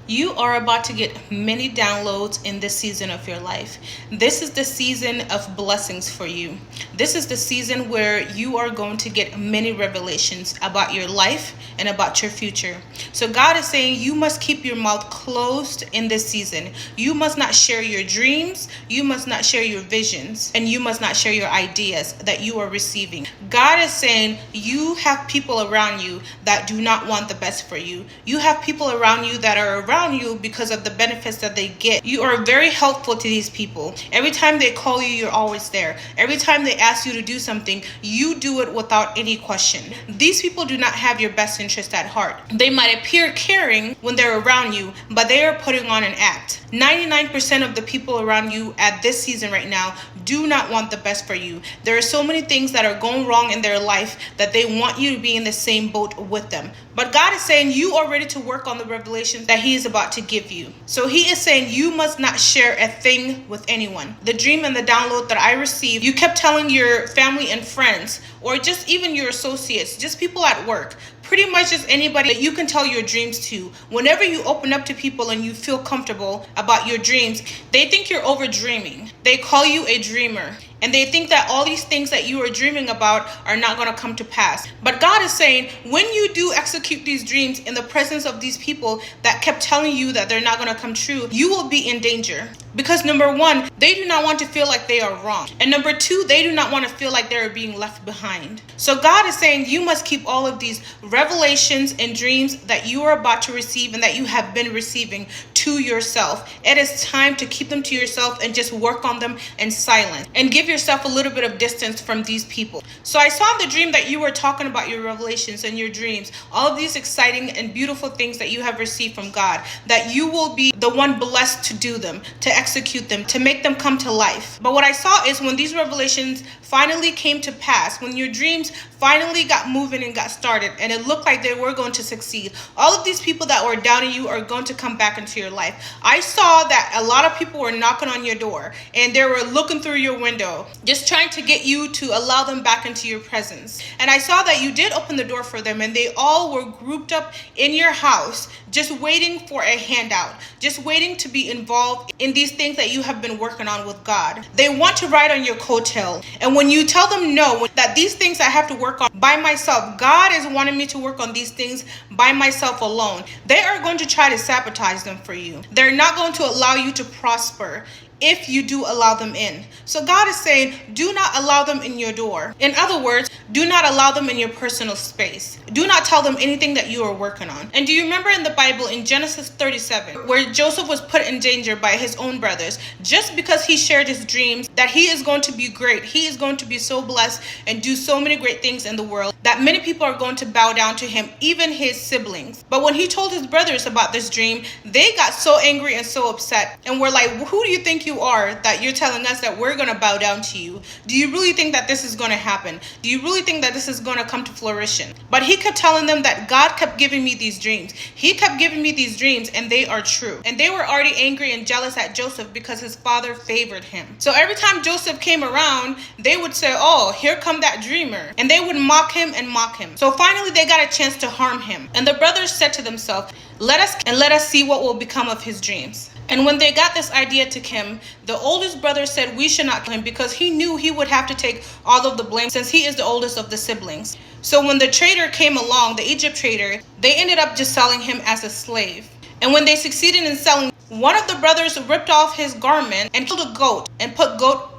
You are about to get many downloads in this season of your life. This is the season of blessings for you. This is the season where you are going to get many revelations about your life and about your future. So God is saying you must keep your mouth closed in this season. You must not share your dreams. You must not share your visions. And you must not share your ideas that you are receiving. God is saying you have people around you that do not want the best for you. You have people around you that are around you because of the benefits that they get. You are very helpful to these people. Every time they call you, you're always there. Every time they ask you to do something, you do it without any question. These people do not have your best interest at heart. They might appear caring when they're around you, but they are putting on an act. 99% of the people around you at this season right now do not want the best for you. There are so many things that are going wrong in their life that they want you to be in the same boat with them. But God is saying you are ready to work on the revelations that He is about to give you. So He is saying you must not share a thing with anyone. The dream and the download that I received, you kept telling your family and friends, or just even your associates, just people at work, pretty much just anybody that you can tell your dreams to. Whenever you open up to people and you feel comfortable about your dreams, they think you're over dreaming. They call you a dreamer. And they think that all these things that you are dreaming about are not going to come to pass. But God is saying, when you do execute these dreams in the presence of these people that kept telling you that they're not going to come true, you will be in danger. Because number one, they do not want to feel like they are wrong. And number two, they do not want to feel like they're being left behind. So God is saying you must keep all of these revelations and dreams that you are about to receive and that you have been receiving to yourself. It is time to keep them to yourself and just work on them in silence. And give yourself a little bit of distance from these people. So I saw in the dream that you were talking about your revelations and your dreams, all of these exciting and beautiful things that you have received from God, that you will be the one blessed to do them, to execute them, to make them come to life. But what I saw is when these revelations finally came to pass, when your dreams finally got moving and got started, and it looked like they were going to succeed, all of these people that were doubting you are going to come back into your life. I saw that a lot of people were knocking on your door and they were looking through your window, just trying to get you to allow them back into your presence. And I saw that you did open the door for them, and they all were grouped up in your house, just waiting for a handout, just waiting to be involved in these things that you have been working on with God. They want to ride on your coattail. And when you tell them no, that these things I have to work on by myself, God is wanting me to work on these things by myself alone, they are going to try to sabotage them for you. They're not going to allow you to prosper if you do allow them in. So God is saying, do not allow them in your door. In other words, do not allow them in your personal space. Do not tell them anything that you are working on. And do you remember in the Bible in Genesis 37, where Joseph was put in danger by his own brothers, just because he shared his dreams that he is going to be great, he is going to be so blessed and do so many great things in the world, that many people are going to bow down to him, even his siblings. But when he told his brothers about this dream, they got so angry and so upset and were like, who do you think you are that you're telling us that we're going to bow down to you? Do you really think that this is going to happen? Do you really think that this is going to come to fruition? But he kept telling them that God kept giving me these dreams. He kept giving me these dreams, and they are true. And they were already angry and jealous at Joseph because his father favored him. So every time Joseph came around, they would say, oh, here come that dreamer. And they would mock him and mock him. So finally they got a chance to harm him. And the brothers said to themselves, let us see what will become of his dreams. And when they got this idea to him, the oldest brother said we should not kill him, because he knew he would have to take all of the blame since he is the oldest of the siblings. So when the trader came along, the Egypt trader, they ended up just selling him as a slave. And when they succeeded in selling, one of the brothers ripped off his garment and killed a goat and put goat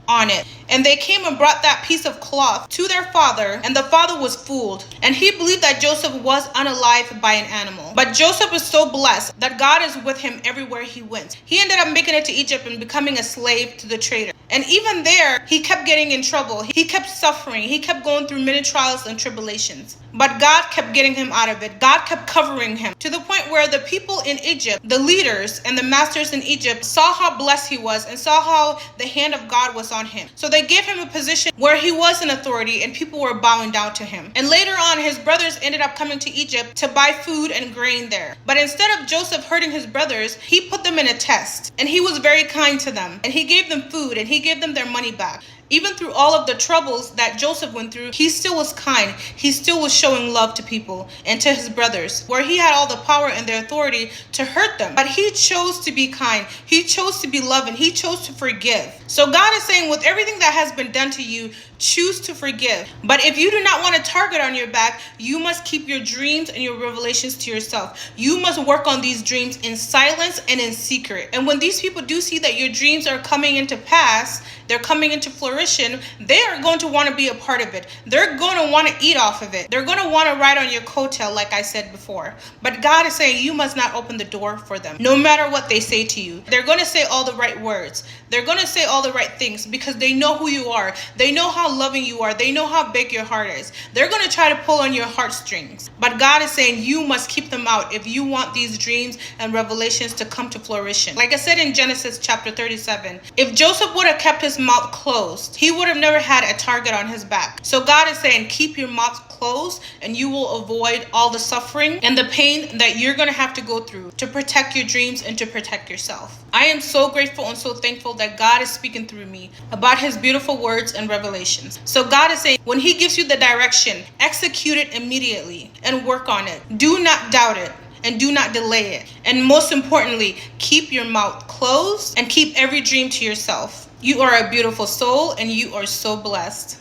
on it. And they came and brought that piece of cloth to their father, and the father was fooled. And he believed that Joseph was unalived by an animal. But Joseph is so blessed that God is with him everywhere he went. He ended up making it to Egypt and becoming a slave to the trader. And even there, he kept getting in trouble. He kept suffering. He kept going through many trials and tribulations. But God kept getting him out of it. God kept covering him, to the point where the people in Egypt, the leaders and the masters in Egypt, saw how blessed he was and saw how the hand of God was on him. So they gave him a position where he was an authority and people were bowing down to him. And later on, his brothers ended up coming to Egypt to buy food and grain there. But instead of Joseph hurting his brothers, he put them in a test. And he was very kind to them. And he gave them food and he gave them their money back. Even through all of the troubles that Joseph went through, he still was kind. He still was showing love to people and to his brothers, where he had all the power and the authority to hurt them. But he chose to be kind. He chose to be loving. He chose to forgive. So God is saying, with everything that has been done to you, choose to forgive. But if you do not want a target on your back, you must keep your dreams and your revelations to yourself. You must work on these dreams in silence and in secret. And when these people do see that your dreams are coming into pass, they're coming into fruition, they are going to want to be a part of it. They're going to want to eat off of it. They're going to want to ride on your coattail, like I said before. But God is saying you must not open the door for them, no matter what they say to you. They're going to say all the right words. They're going to say all the right things because they know who you are. They know how loving you are. They know how big your heart is. They're going to try to pull on your heartstrings. But God is saying you must keep them out if you want these dreams and revelations to come to fruition. Like I said in Genesis chapter 37, if Joseph would have kept his mouth closed, he would have never had a target on his back. So God is saying keep your mouth closed and you will avoid all the suffering and the pain that you're going to have to go through to protect your dreams and to protect yourself. I am so grateful and so thankful that God is speaking through me about his beautiful words and revelations. So God is saying when he gives you the direction, execute it immediately and work on it. Do not doubt it. And do not delay it. And most importantly, keep your mouth closed and keep every dream to yourself. You are a beautiful soul and you are so blessed.